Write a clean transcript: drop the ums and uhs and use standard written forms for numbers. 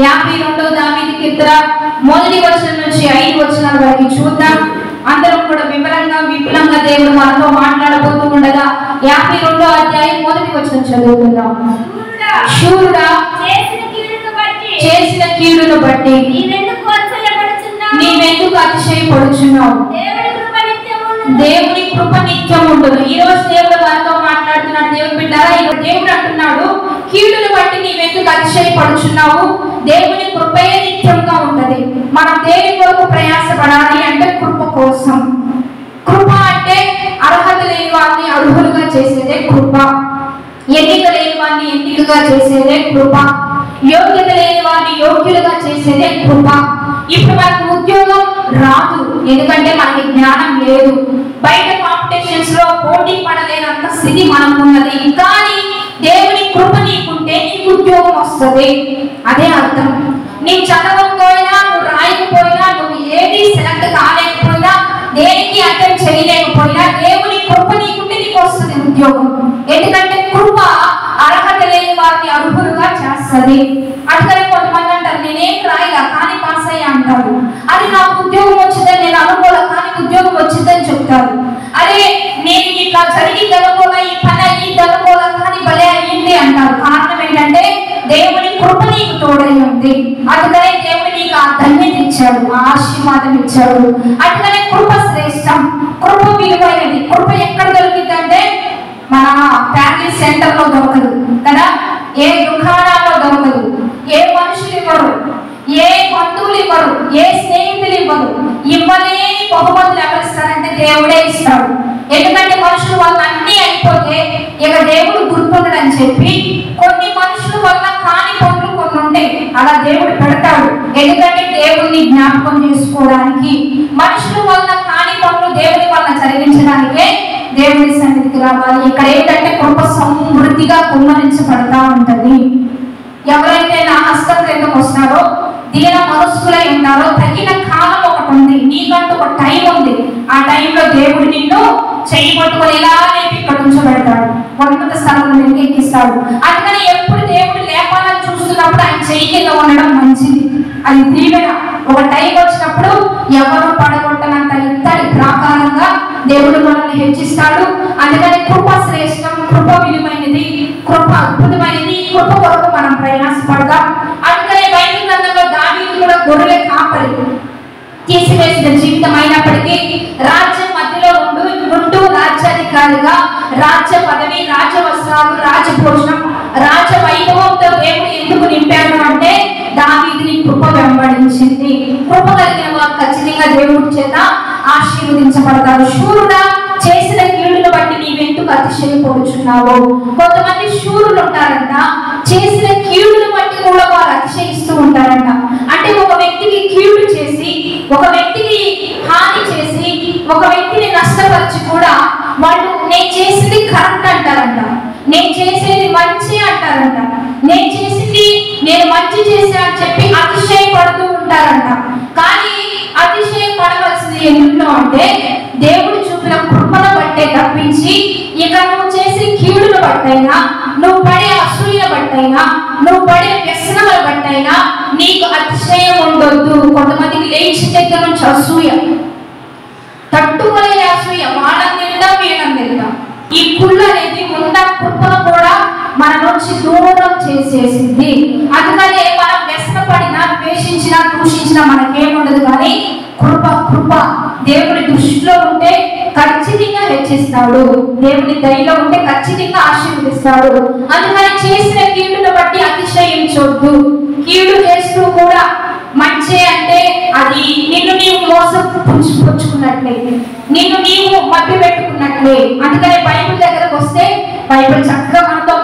52 దావీదు కీర్తన 1వ వచనం నుంచి 5వ వచనాల వరకు చూద్దాం. అందరం కూడా విపులంగా దేవుడు మనతో మాట్లాడబోతూ ఉండగా 52వ అధ్యాయం 1వ వచనం చదువుకుందాం. శూరుడా చేసిన కీడును బట్టి నీవెందుకు అతిశయపడుచున్నావు? దేవుని కృప నిత్యం ఉంటుంది. ఈ రోజు దేవుడు మనతో మాట్లాడుతున్నాడు. దేవుడు బిడ్డారా, దేవుడు అంటున్నాడు, కీడును బట్టి నీవెందుకు అతిశయపడుచున్నావు? దేవుని కృపయే నిత్యంగా ఉంటది. మనం దేని కొరకు ప్రయాసపడాలి అంటే కృప కోసం. కృప అంటే అర్హత లేని వారిని అర్హులుగా చేసేదే కృప. ఎన్నిక లేని వారిని ఎన్నికగా చేసేదే కృప. యోగ్యత లేని వారిని యోగ్యులుగా చేసేదే కృప. ఇప్పుడు మనకు ఉద్యోగం రాదు, ఎందుకంటే మనకి జ్ఞానం లేదు. బయట కాంపిటీషన్స్ లో పోటీ పడలేనంత స్థితి మనకు ఉన్నది. కానీ దేవుని కృప నీకుంటే నీకు ఉద్యోగం వస్తుంది. అదే అర్థం. నీవు చదవకపోయినా, నువ్వు రాయకపోయినా, నువ్వు ఏది సెలెక్ట్ కాలేకపోయినా, దేనికి అటెంప్ట్ చేయలేకపోయినా, దేవుని కృప నీకుంటే నీకు వస్తుంది ఉద్యోగం. ఎందుకంటే కృప అర్హత లేని వారిని అర్హులుగా చేస్తుంది. అందుకని కొంతమంది అంటారు, నేనేం రాయిలా కానీ పాస్ అయ్యా అంటారు. అది నాకు ఉద్యోగం వచ్చిందని నేను అనుకోలే కానీ ఉద్యోగం వచ్చిందని చెప్తారు. అదే నేను ఇట్లా జరిగింది అనుకోలే, ఈ పని అయ్యింది అనుకోలే కానీ భలే అయ్యింది అంటారు. కారణం ఏంటంటే దేవుని కృప నీకు తోడై ఉంది. అందుకనే దేవుడు నీకు ఆ ధన్యత ఇచ్చాడు, ఆ ఆశీర్వాదం ఇచ్చాడు. అందుకనే కృప శ్రేష్టం, కృప విలువైనది. కృప ఎక్కడ దొరికిందంటే మన ఫ్యామిలీ సెంటర్ లో దొరకదు కదా, ఏ దుకాణాల్లో దొరకదు, ఏ మనుషులు ఇవ్వరు, ఏ బంధువులు ఇవ్వరు, ఏ స్నేహితులు ఇవ్వరు. ఇవ్వలేని బహుమతులు ఎవరిస్తారంటే దేవుడే ఇస్తాడు. ఎందుకంటే మనుషుల వల్ల అన్ని అయిపోతే ఇక దేవుడు గుర్తుండడని చెప్పి కొన్ని మనుషుల వల్ల కాని పనులు కొన్ని ఉంటాయి, అలా దేవుడు పెడతాడు. ఎందుకంటే దేవుడిని జ్ఞాపకం చేసుకోవడానికి. మనుషుల వల్ల కాని పనులు దేవుని వల్ల జరిగించడానికే దేవుడి సన్నిధికి రావాలి. ఇక్కడ ఏంటంటే కృప సమృద్ధిగా కుమ్మరించబడతా ఉంటది. ఎవరైతే నా హస్తం క్రిందకు వస్తారో, దీన మనస్కులై ఉన్నారో, తగిన కాలం ఒకటి ఉంది. నీకంటూ ఒక టైం ఉంది. ఆ టైంలో దేవుడు నిన్ను చేయబట్టుకొని ఇలా లేపి ఇక్కడ ఉంచబెడతాడు, ఉన్నత స్థలంలో నిన్ను ఎక్కిస్తాడు. అందుకని ఎప్పుడు దేవుడు లేపాలని చూస్తున్నప్పుడు ఆయన చెయ్యి కింద ఉండడం మంచిది. అది దీవెన. ఒక టైం వచ్చినప్పుడు ఎవరు పడగొట్టనంత ఇంతటి ప్రాకారంగా దేవుడు మనల్ని హెచ్చిస్తాడు. అందుకని కృప శ్రేష్టం, కృప విలువైనది, కృప అద్భుతమైనది. కృప కొరకు మనం ప్రయాసపడదాం. అందుకనే బైబిల్ గ్రంథంలో దావీదు కూడా గొర్రెల కాపరి, తీసివేసిన జీవితం అయినప్పటికీ రాజ్యం మధ్యలో ఉంటూ రాజ్యాధికారిగా రాజ్య పదవి, రాజ వస్త్రాలు, రాజభోజనం, రాజ వైభవంతో దేవుడు ఎందుకు నింపాడు అంటే దావీదుని కృప వెంబడించింది. కృప కలిగిన వారు ఖచ్చితంగా దేవుడి చేత ఆశీర్వదించబడతారు. శూరుడా చేసిన కీడును బట్టి నీవెందుకు అతిశయపడుచున్నావు? కొంతమంది శూరులు ఉంటారంట, చేసిన కీడును బట్టి కూడా వారు అతిశయిస్తూ ఉంటారంట. అంటే ఒక వ్యక్తికి కీడు చేసి, ఒక వ్యక్తికి హాని చేసి, ఒక వ్యక్తిని నష్టపరిచి కూడా వాళ్ళు నేను చేసింది కరెక్ట్ అంటారంట, నేను చేసేది మంచి అంటారంట, నేను మంచి చేసా అని చెప్పి అతిశయపడుతూ ఉంటారంట. కానీ అతిశయపడవలసింది ఎందులో అంటే దేవుడు చూపిన కృపను బట్టే తప్పించి ఇక నువ్వు చేసే కీడును బట్టైనా, నువ్వు పడే అసూయను బట్టైనా, నువ్వు పడే వ్యసనముల బట్టైనా నీకు అతిశయం ఉండొద్దు. కొంతమందికి లేచి దగ్గర నుంచి అసూయ, తట్టుకోలే అసూయ, వాళ్ళని తిందా వీళ్ళని తిందా. ఈ కుళ్ళు అనేది ఉన్న కృపను కూడా మన నుంచి దూరం చేసేసింది. అందుకనే మనం వ్యసనపడినా, ద్వేషించినా, దూషించినా మనకేముండదు. కానీ కృప దేవుడి దృష్టిలో ఉంటే ఖచ్చితంగా హెచ్చిస్తాడు, దేవుడి దయలో ఉంటే ఖచ్చితంగా ఆశీర్వదిస్తాడు. అందుకని చేసిన కీడును బట్టి అతిశయించొద్దు. కీడు చేస్తూ కూడా మంచి అంటే అది నిన్ను నీవు మోసం పుచ్చుకున్నట్లే, నిన్ను నీవు మభ్య పెట్టుకున్నట్లే. అందుకనే బైబిల్ దగ్గరకు వస్తే బైబిల్ చక్కగా మనతో